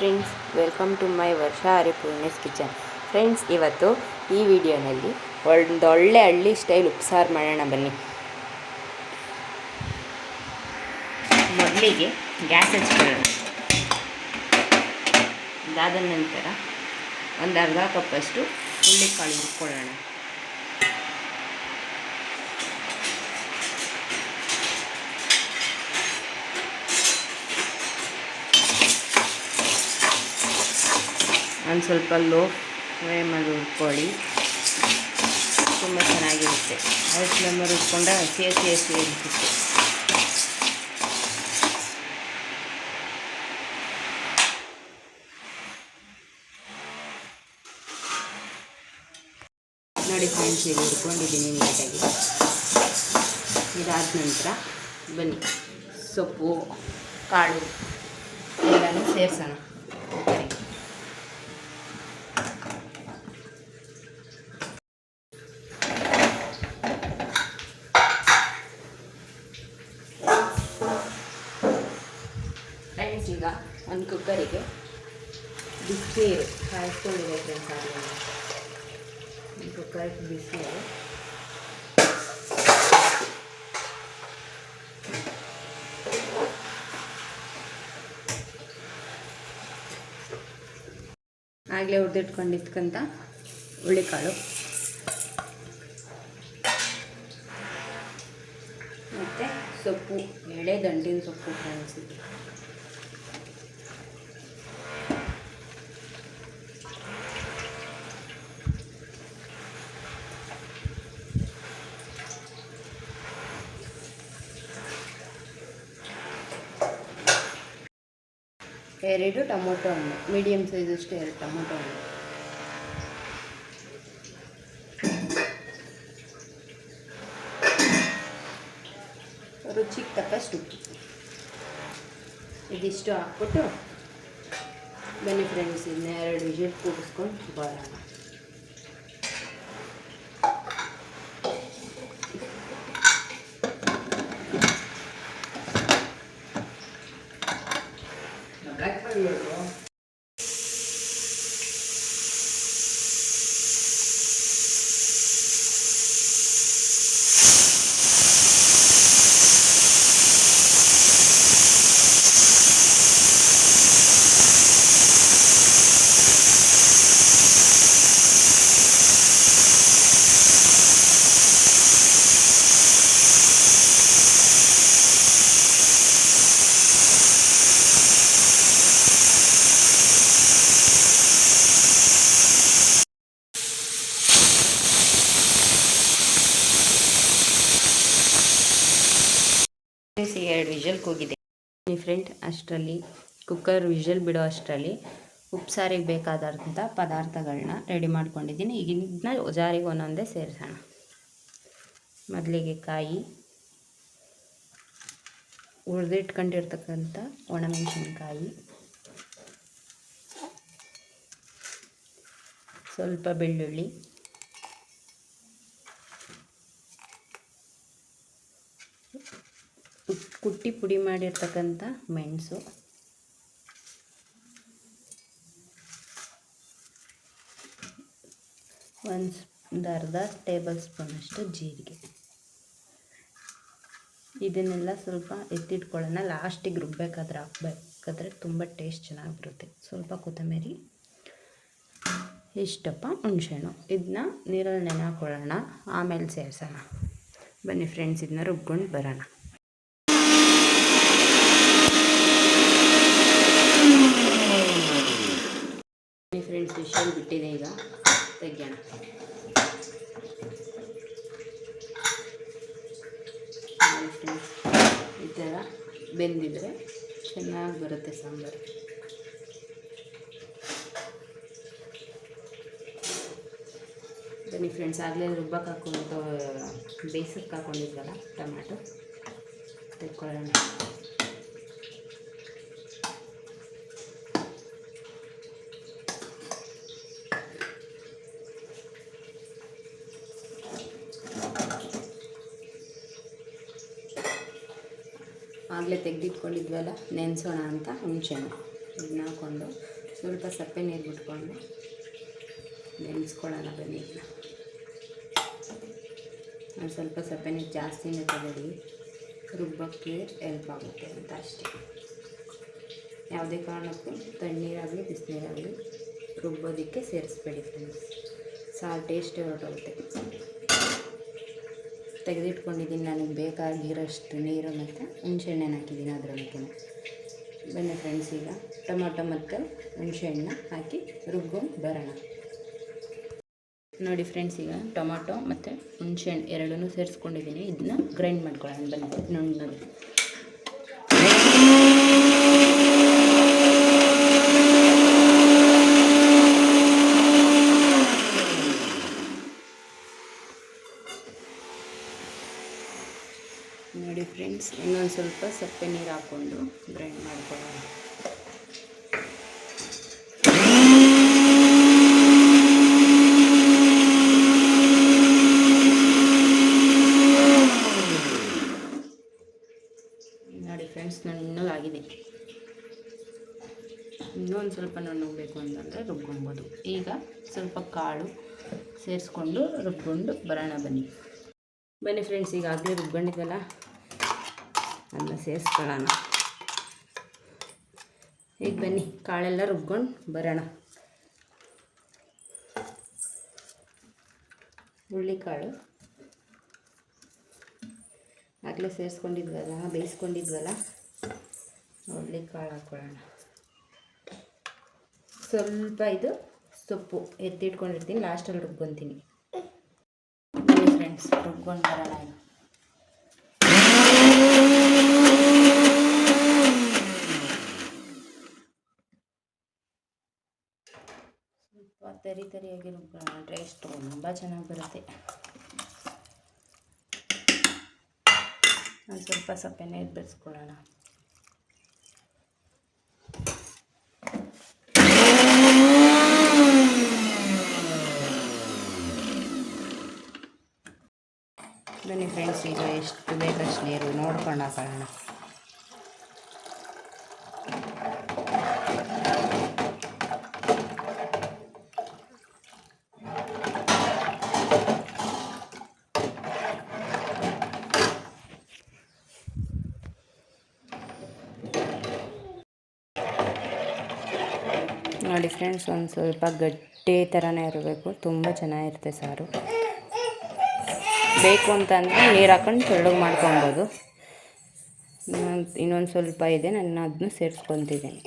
Friends, welcome to my Varsha ಹರಿಪೂರ್ಣೇಸ್ kitchen. Friends, ಇವತ್ತು ಈ ವಿಡಿಯೋನಲ್ಲಿ ಒಂದೊಳ್ಳೆ ಹಳ್ಳಿ ಸ್ಟೈಲ್ ಉಪ್ಸಾರು ಮಾಡೋಣ ಬನ್ನಿ. ಮೊದಲಿಗೆ ಗ್ಯಾಸ್ ಹಚ್ಕೊಳ್ಳೋಣ. ಅದಾದ ನಂತರ ಒಂದು ಅರ್ಧ ಕಪ್ಪಷ್ಟು ಹುರುಳಿಕಾಳು ಹುರ್ಕೊಳ್ಳೋಣ. ಒಂದು ಸ್ವಲ್ಪ ಲೋ ಫ್ಲೇಮಲ್ಲಿ ಹುರ್ಕೊಳ್ಳಿ, ತುಂಬ ಚೆನ್ನಾಗಿರುತ್ತೆ. ಹೈ ಫ್ಲೇಮಲ್ಲಿ ಹುರ್ಕೊಂಡ್ರೆ ಹಸಿ ಇರುತ್ತೆ. ನೋಡಿ ಫ್ರೆಂಡ್ಸ್, ಈಗ ಹುರ್ಕೊಂಡಿದ್ದೀನಿ ನೀಟಾಗಿ. ಇದಾದ ನಂತರ ಬನ್ನಿ ಸೊಪ್ಪು ಕಾಳು ಎಲ್ಲನೂ ಸೇರಿಸೋಣ. ಫ್ರೆಂಡ್ಸ್, ಈಗ ಒಂದು ಕುಕ್ಕರಿಗೆ ಬಿಸಿನೀರು ಕಾಯಿಸ್ಕೊಂಡಿದೆ. ಫ್ರೆಂಡ್ಸ್, ಆಗಲಿ ಒಂದು ಕುಕ್ಕರಿಗೆ ಬಿಸಿನೀರು ಆಗಲೇ ಹುರಿದಿಟ್ಕೊಂಡಿದ್ಕಂತ ಹುರುಳಿಕಾಳು ಮತ್ತು ಸೊಪ್ಪು, ಎಳೆ ದಂಟಿನ ಸೊಪ್ಪು. ಫ್ರೆಂಡ್ಸ್, ಇದು ಎರಡು ಟೊಮೊಟೊ ಹಣ್ಣು, ಮೀಡಿಯಮ್ ಸೈಜಷ್ಟು 2 ಟೊಮೊಟೊ ಹಣ್ಣು, ರುಚಿಗೆ ತಕ್ಕಷ್ಟು ಉಪ್ಪು. ಇದಿಷ್ಟು ಹಾಕ್ಬಿಟ್ಟು ಬನ್ನಿ ಫ್ರೆಂಡ್ಸ್, ಇದನ್ನ 2 ವಿಜಿಲ್ ಕೂಗಿಸ್ಕೊಂಡು ಬರೋಣ. ಎರಡು ವಿಷಲ್ ಕೂಗಿದೆ ಫ್ರೆಂಡ್. ಅಷ್ಟರಲ್ಲಿ ಕುಕ್ಕರ್ ವಿಷಲ್ ಬಿಡೋ ಅಷ್ಟರಲ್ಲಿ ಉಪ್ಸಾರಿಗೆ ಬೇಕಾದಂಥ ಪದಾರ್ಥಗಳನ್ನ ರೆಡಿ ಮಾಡ್ಕೊಂಡಿದ್ದೀನಿ. ಈಗ ಇದನ್ನ ಜಾರಿಗೆ ಒಂದೊಂದೇ ಸೇರಿಸೋಣ. ಮೊದಲಿಗೆ ಕಾಯಿ, ಹುರಿದಿಟ್ಕೊಂಡಿರ್ತಕ್ಕಂಥ ಒಣಮೆಣಸಿನ್ಕಾಯಿ, ಸ್ವಲ್ಪ ಬೆಳ್ಳುಳ್ಳಿ, ಕುಟ್ಟಿ ಪುಡಿ ಮಾಡಿರ್ತಕ್ಕಂಥ ಮೆಣಸು, ಒಂದು ಅರ್ಧ ಟೇಬಲ್ ಸ್ಪೂನಷ್ಟು ಜೀರಿಗೆ. ಇದನ್ನೆಲ್ಲ ಸ್ವಲ್ಪ ಎತ್ತಿಟ್ಕೊಳ್ಳೋಣ. ಲಾಸ್ಟಿಗೆ ರುಬ್ಬಬೇಕಾದ್ರೆ ಹಾಕ್ಬೇಕಾದ್ರೆ ತುಂಬ ಟೇಸ್ಟ್ ಚೆನ್ನಾಗಿ ಬರುತ್ತೆ. ಸ್ವಲ್ಪ ಕೊತ್ತಂಬರಿ, ಇಷ್ಟಪ್ಪ ಹುಣಸೆಹಣ್ಣು. ಇದನ್ನ ನೀರಲ್ಲಿ ನೆನೆ ಹಾಕೊಳ್ಳೋಣ, ಆಮೇಲೆ ಸೇರಿಸೋಣ. ಬನ್ನಿ ಫ್ರೆಂಡ್ಸ್, ಇದನ್ನ ರುಬ್ಕೊಂಡು ಬರೋಣ. ಫ್ರೆಂಡ್ಸ್, ವಿಷಲ್ ಬಿಟ್ಟಿದೆ, ಈಗ ತೆಗೆಯೋಣ. ಫ್ರೆಂಡ್ಸ್, ಈ ಥರ ಬೆಂದಿದ್ರೆ ಚೆನ್ನಾಗಿ ಬರುತ್ತೆ ಸಾಂಬಾರು. ಬನ್ನಿ ಫ್ರೆಂಡ್ಸ್, ಆಗಲೇ ರುಬ್ಬಕ್ಕೆ ಹಾಕೊಂಡು ಬೇಯಿಸಕ್ಕೆ ಹಾಕೊಂಡಿದ್ವಲ್ಲ ಟೊಮ್ಯಾಟೊ ತೆಕ್ಕೊಳ್ಳೋಣ. ಆಗಲೇ ತೆಗೆದಿಟ್ಕೊಂಡಿದ್ವಲ್ಲ ನೆನೆಸೋಣ ಅಂತ ಹುಣಸೆಹಣ್ಣು ಇದನ್ನ ಹಾಕ್ಕೊಂಡು ಸ್ವಲ್ಪ ಸಪ್ಪೆ ನೀರು ಬಿಟ್ಕೊಂಡು ನೆನೆಸ್ಕೊಳ್ಳೋಣ ಬನ್ನಿ. ಒಂದು ಸ್ವಲ್ಪ ಸಪ್ಪೆ ನೀರು ಜಾಸ್ತಿನೇ ತಗೊಳ್ಳಿ, ರುಬ್ಬಕ್ಕೆ ಹೆಲ್ಪ್ ಆಗುತ್ತೆ ಅಂತ ಅಷ್ಟೇ. ಯಾವುದೇ ಕಾರಣಕ್ಕೂ ತಣ್ಣೀರಾಗಲಿ ಬಿಸಿನೀರಾಗಲಿ ರುಬ್ಬೋದಕ್ಕೆ ಸೇರಿಸ್ಬೇಡಿ ಫ್ರೆಂಡ್ಸ್, ಸಾರು ಟೇಸ್ಟೇ ಹೊರಟೋಗುತ್ತೆ. ತೆಗೆದಿಟ್ಕೊಂಡಿದ್ದೀನಿ, ನನಗೆ ಬೇಕಾಗಿರೋಷ್ಟು ನೀರು ಮತ್ತು ಹುಣಸೆಹಣ್ಣನ್ನು ಹಾಕಿದ್ದೀನಿ ಅದರೊಳಗೆ. ಬನ್ನಿ ಫ್ರೆಂಡ್ಸ್, ಈಗ ಟೊಮೊಟೊ ಮತ್ತು ಹುಣಸೆಹಣ್ಣು ಹಾಕಿ ರುಬ್ಕೊಂಡು ಬರೋಣ. ನೋಡಿ ಫ್ರೆಂಡ್ಸ್, ಈಗ ಟೊಮೊಟೊ ಮತ್ತು ಹುಣಸೆಹಣ್ಣು ಎರಡನ್ನೂ ಸೇರಿಸ್ಕೊಂಡಿದ್ದೀನಿ. ಇದನ್ನ ಗ್ರೈಂಡ್ ಮಾಡ್ಕೊಳ್ಳೋಣ ಬನ್ನಿ. ನೋಡಿ ನೋಡಿ ಫ್ರೆಂಡ್ಸ್, ಇನ್ನೊಂದು ಸ್ವಲ್ಪ ಸಪ್ಪೆ ನೀರು ಹಾಕ್ಕೊಂಡು ಗ್ರೈಂಡ್ ಮಾಡ್ಕೊಳ್ಳೋಣ. ನೋಡಿ ಫ್ರೆಂಡ್ಸ್, ನುಣ್ಣಗಾಗಿದೆ. ಇನ್ನೊಂದು ಸ್ವಲ್ಪ ನುಣ್ಣಗಬೇಕು ಅಂತಂದರೆ ರುಬ್ಕೊಬೋದು. ಈಗ ಸ್ವಲ್ಪ ಕಾಳು ಸೇರಿಸ್ಕೊಂಡು ರುಬ್ಕೊಂಡು ಬರೋಣ ಬನ್ನಿ ಫ್ರೆಂಡ್ಸ್. ಈಗಾಗಲೇ ರುಬ್ಕೊಂಡಿದ್ವಲ್ಲ ಅದನ್ನ ಸೇರಿಸ್ಕೊಳ್ಳೋಣ. ಈಗ ಬನ್ನಿ ಕಾಳೆಲ್ಲ ರುಬ್ಕೊಂಡು ಬರೋಣ. ಹುರುಳಿಕಾಳು ಆಗಲೇ ಸೇರಿಸ್ಕೊಂಡಿದ್ವಲ್ಲ, ಬೇಯಿಸ್ಕೊಂಡಿದ್ವಲ್ಲ, ಹುರುಳಿಕಾಳು ಹಾಕ್ಕೊಳ್ಳೋಣ. ಸ್ವಲ್ಪ ಇದು ಸೊಪ್ಪು ಎತ್ತಿಟ್ಕೊಂಡಿರ್ತೀನಿ, ಲಾಸ್ಟಲ್ಲಿ ರುಬ್ಕೊತೀನಿ. ಬನ್ನಿ ಫ್ರೆಂಡ್ಸ್, ರುಬ್ಕೊಂಡು ಬರೋಣ. ಸ್ವಲ್ಪ ತರಿಯಾಗಿ ರುಬ್ಬೋಣ, ಟೇಸ್ಟ್ ತುಂಬ ಚೆನ್ನಾಗಿ ಬರುತ್ತೆ. ಒಂದು ಸ್ವಲ್ಪ ಸಪ್ಪೆ ನೀರು ಬೆರೆಸ್ಕೊಳ್ಳೋಣ. ಬನ್ನಿ ಫ್ರೆಂಡ್ಸ್, ಈಗ ಎಷ್ಟು ಬೇಕಷ್ಟು ನೀರು ನೋಡ್ಕೊಂಡು ಹಾಕೊಳ್ಳೋಣ. ನೋಡಿ ಫ್ರೆಂಡ್ಸ್, ಒಂದು ಸ್ವಲ್ಪ ಗಟ್ಟಿ ಥರನೇ ಇರಬೇಕು, ತುಂಬ ಚೆನ್ನಾಗಿರುತ್ತೆ ಸಾರು. ಬೇಕು ಅಂತಂದರೆ ನೀರು ಹಾಕೊಂಡು ತೆಳ್ಳಗೆ ಮಾಡ್ಕೊಬೋದು. ಇನ್ನೊಂದು ಸ್ವಲ್ಪ ಇದೆ, ನಾನು ಅದನ್ನು ಸೇರಿಸ್ಕೊತಿದ್ದೀನಿ.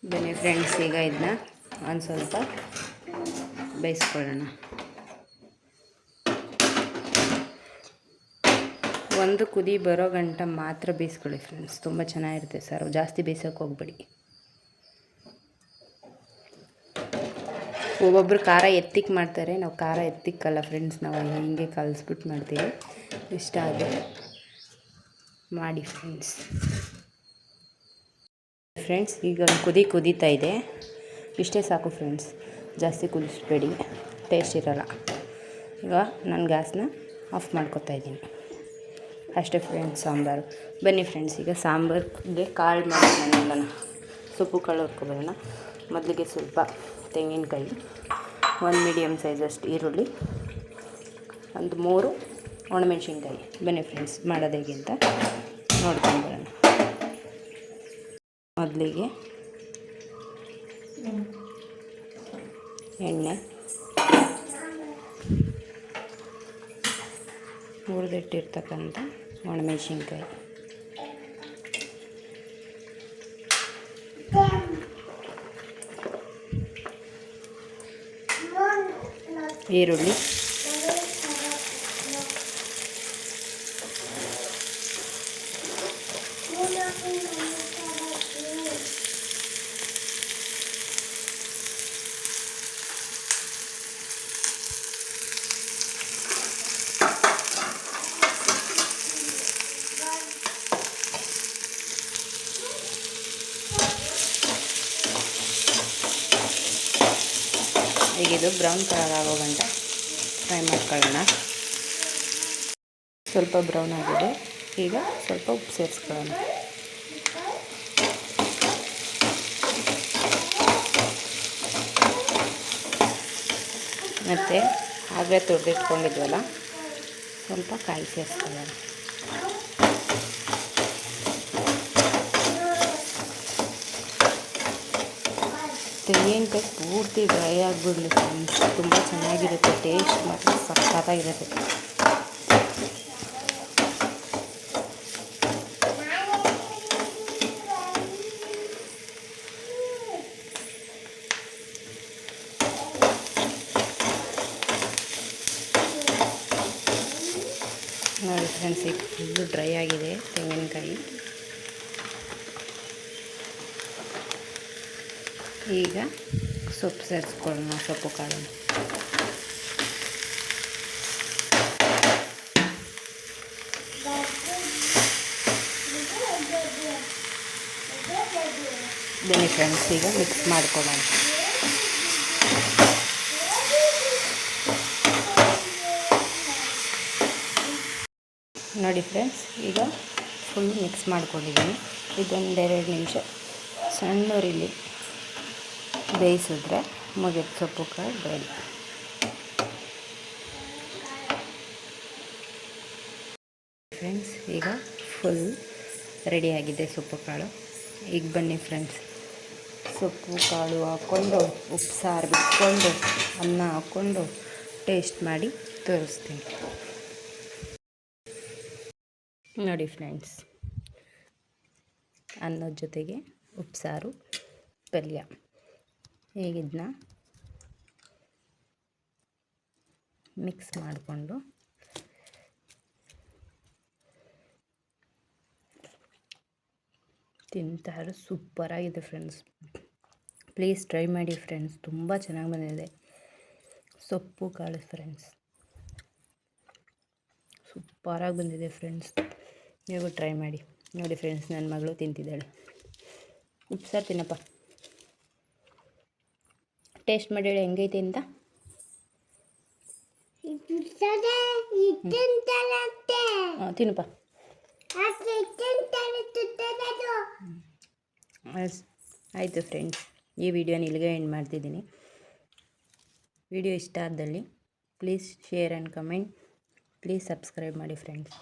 ಬನ್ನಿ ಫ್ರೆಂಡ್ಸ್, ಈಗ ಇದನ್ನ ಒಂದು ಸ್ವಲ್ಪ ಬೇಯಿಸ್ಕೊಳ್ಳೋಣ. ಒಂದು ಕುದಿ ಬರೋ ಗಂಟ ಮಾತ್ರ ಬೇಯಿಸ್ಕೊಳ್ಳಿ ಫ್ರೆಂಡ್ಸ್, ತುಂಬ ಚೆನ್ನಾಗಿರುತ್ತೆ ಸಾರು. ಜಾಸ್ತಿ ಬೇಯಿಸೋಕೆ ಹೋಗ್ಬೇಡಿ. ಒಬ್ಬೊಬ್ಬರು ಖಾರ ಎತ್ತಿಕ್ಕೆ ಮಾಡ್ತಾರೆ, ನಾವು ಖಾರ ಎತ್ತಿಕ್ಕಲ್ಲ ಫ್ರೆಂಡ್ಸ್, ನಾವು ಹಿಂಗೆ ಕಲಿಸ್ಬಿಟ್ಟು ಮಾಡ್ತೀವಿ. ಇಷ್ಟ ಆದರೆ ಮಾಡಿ ಫ್ರೆಂಡ್ಸ್. ಈಗ ಒಂದು ಕುದೀತಾ ಇದೆ, ಇಷ್ಟೇ ಸಾಕು ಫ್ರೆಂಡ್ಸ್, ಜಾಸ್ತಿ ಕುದಿಸ್ಬೇಡಿ, ಟೇಸ್ಟ್ ಇರೋಲ್ಲ. ಈಗ ನಾನು ಗ್ಯಾಸ್ನ ಆಫ್ ಮಾಡ್ಕೊತಾ ಇದ್ದೀನಿ. ಅಷ್ಟೇ ಫ್ರೆಂಡ್ಸ್ ಸಾಂಬಾರು. ಬನ್ನಿ ಫ್ರೆಂಡ್ಸ್, ಈಗ ಸಾಂಬಾರಿಗೆ ಕಾಳು ಮಾಡೋಣ. ಸೊಪ್ಪು ಕಾಳು ಹುರ್ಕೊಬರೋಣ. ಮೊದಲಿಗೆ ಸ್ವಲ್ಪ ತೆಂಗಿನಕಾಯಿ, ಒಂದು ಮೀಡಿಯಮ್ ಸೈಜಷ್ಟು ಈರುಳ್ಳಿ, ಒಂದು 3 ಒಣಮೆಣಸಿನ್ಕಾಯಿ. ಬನ್ನಿ ಫ್ರೆಂಡ್ಸ್, ಮಾಡೋದು ಹೇಗೆ ಅಂತ ನೋಡ್ಕೊಂಡು ಬರೋಣ. ಮೊದಲಿಗೆ ಎಣ್ಣೆ, ಹುರಿದಿಟ್ಟಿರ್ತಕ್ಕಂಥ ಒಣಮೆಣಸಿನ್ಕಾಯಿ, ಈರುಳ್ಳಿ, ಈಗ ಇದು ಬ್ರೌನ್ ಕಲರ್ ಆಗೋ ಗಂಟ ಫ್ರೈ ಮಾಡ್ಕೊಳ್ಳೋಣ. ಸ್ವಲ್ಪ ಬ್ರೌನ್ ಆಗಿದೆ. ಈಗ ಸ್ವಲ್ಪ ಉಪ್ಪು ಸೇರಿಸ್ಕೊಳ್ಳೋಣ. ಮತ್ತು ಆಗಲೇ ತುರಿದಿಟ್ಕೊಂಡಿದ್ವಲ್ಲ, ಸ್ವಲ್ಪ ಕಾಯಿ ಸೇರಿಸ್ಕೊಳ್ಳೋಣ. ತೆಂಗಿನಕಾಯಿ ಪೂರ್ತಿ ಡ್ರೈ ಆಗಿಬಿಡ್ಲಿ ಫ್ರೆಂಡ್ಸ್, ತುಂಬ ಚೆನ್ನಾಗಿರುತ್ತೆ. ಟೇಸ್ಟ್ ಮಾತ್ರ ಸಖತ್ತಾಗಿರುತ್ತೆ. ನೋಡಿ ಫ್ರೆಂಡ್ಸ್, ಈಗ ಫುಲ್ಲು ಡ್ರೈ ಆಗಿದೆ ತೆಂಗಿನಕಾಯಿ. ಈಗ ಸೊಪ್ಪು ಸೇರಿಸ್ಕೊಳ್ಳೋಣ, ಸೊಪ್ಪು ಕಾಳನ್ನು. ಬನ್ನಿ ಫ್ರೆಂಡ್ಸ್, ಈಗ ಮಿಕ್ಸ್ ಮಾಡ್ಕೊಳ್ಳೋಣ. ನೋಡಿ ಫ್ರೆಂಡ್ಸ್, ಈಗ ಫುಲ್ ಮಿಕ್ಸ್ ಮಾಡ್ಕೊಂಡಿದ್ದೀನಿ. ಇದೊಂದು 2 ನಿಮಿಷ ಸಣ್ಣೂರಿಲಿ ಬೇಯಿಸಿದ್ರೆ ಮುಗಿದ ಸೊಪ್ಪು ಕಾಳು ರೆಡಿ. ಫ್ರೆಂಡ್ಸ್, ಈಗ ಫುಲ್ ರೆಡಿಯಾಗಿದೆ ಸೊಪ್ಪು ಕಾಳು. ಈಗ ಬನ್ನಿ ಫ್ರೆಂಡ್ಸ್, ಸೊಪ್ಪು ಕಾಳು ಹಾಕ್ಕೊಂಡು ಉಪ್ಪು ಸಾರು ಬಿಟ್ಕೊಂಡು ಅನ್ನ ಹಾಕ್ಕೊಂಡು ಟೇಸ್ಟ್ ಮಾಡಿ ತೋರಿಸ್ತೀನಿ. ನೋಡಿ ಫ್ರೆಂಡ್ಸ್, ಅನ್ನದ ಜೊತೆಗೆ ಉಪ್ಸಾರು ಪಲ್ಯ. ಹೀಗಿದನ್ನ ಮಿಕ್ಸ್ ಮಾಡಿಕೊಂಡು ತಿಂತಾರೆ. ಸೂಪರಾಗಿದೆ ಫ್ರೆಂಡ್ಸ್, ಪ್ಲೀಸ್ ಟ್ರೈ ಮಾಡಿ ಫ್ರೆಂಡ್ಸ್. ತುಂಬ ಚೆನ್ನಾಗಿ ಬಂದಿದೆ ಸೊಪ್ಪು ಕಾಳು ಫ್ರೆಂಡ್ಸ್, ಸೂಪರಾಗಿ ಬಂದಿದೆ ಫ್ರೆಂಡ್ಸ್. ನೀವು ಟ್ರೈ ಮಾಡಿ. ನೋಡಿ ಫ್ರೆಂಡ್ಸ್, ನನ್ನ ಮಗಳು ತಿಂತಿದ್ದಾಳೆ. ಉಪ್ಸಾರು ತಿನ್ನಪ್ಪ, ಟೇಸ್ಟ್ ಮಾಡಿ ಹೇಳಿ ಹೆಂಗೈತೆ ಅಂತ. ತಿನ್ನಪ್ಪ. ಆಯಿತು ಫ್ರೆಂಡ್ಸ್, ಈ ವಿಡಿಯೋನ ಇಲ್ಲಿಗೆ ಎಂಡ್ ಮಾಡ್ತಿದ್ದೀನಿ. ವಿಡಿಯೋ ಇಷ್ಟ ಆದಲ್ಲಿ please share and comment. Please subscribe ಮಾಡಿ ಫ್ರೆಂಡ್ಸ್.